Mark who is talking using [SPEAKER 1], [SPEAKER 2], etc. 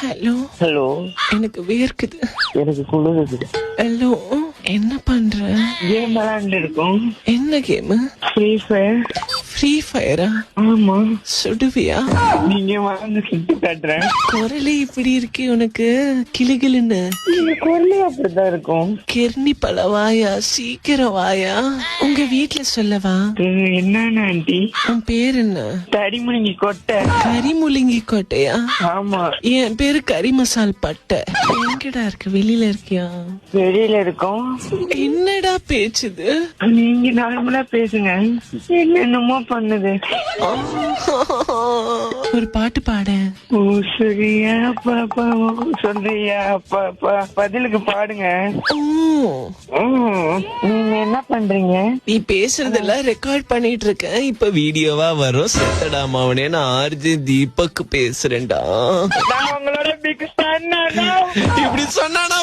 [SPEAKER 1] Hello
[SPEAKER 2] hello,
[SPEAKER 1] எனக்கு வேர்க்குது.
[SPEAKER 2] எனக்கு குளிருது.
[SPEAKER 1] ஹலோ என்ன பண்ற?
[SPEAKER 2] கேம் விளையாண்டு இருக்கோம்.
[SPEAKER 1] என்ன கேம்?
[SPEAKER 2] Free fire.
[SPEAKER 1] ஃப்ரீ ஃபயரா?
[SPEAKER 2] ஆமா,
[SPEAKER 1] சுடுவியா?
[SPEAKER 2] நீங்க வாங்க சுட்டு காட்டுறேன்.
[SPEAKER 1] குரலே இப்படி இருக்கு உனக்கு, கிளுகிளுன்னு.
[SPEAKER 2] நீங்க குரலே அப்படிதான் இருக்கும்.
[SPEAKER 1] கிர்னி பழவாயா, சீக்கிரம் வாயா. உங்க வீட்ல சொல்லவா?
[SPEAKER 2] என்னன்னு ஆண்டி?
[SPEAKER 1] உன் பேர் என்ன?
[SPEAKER 2] தடிமுனிங்கி கொட்டை.
[SPEAKER 1] கரிமுலிங்கி கோட்டையா?
[SPEAKER 2] ஆமா,
[SPEAKER 1] என் பேரு கறி மசால் பட்டை. எங்கடா இருக்கு? வெளியில இருக்கியா?
[SPEAKER 2] வெளியில இருக்கோம்.
[SPEAKER 1] என்னடா பேச்சுது?
[SPEAKER 2] நீங்க நார்மலா பேசுங்க. என்னென்னமோ பண்ணுது.
[SPEAKER 1] ஒரு பாட்டு பாட.
[SPEAKER 2] ஓ சரியா பாப்பா, சொல்றியா பாப்பா, பதிலுக்கு பாடுங்க. நீங்க என்ன பண்றீங்க?
[SPEAKER 1] நீ பேசுறதெல்லாம் ரெக்கார்ட் பண்ணிட்டு இருக்கேன், இப்ப வீடியோவா வரும். செத்தடா மாவனே, நான் ஆர்ஜி தீபக் பேசுறேன்டா.
[SPEAKER 2] நான் உங்களோட பிக் ஃபேன்.
[SPEAKER 1] இப்படி சொன்னானா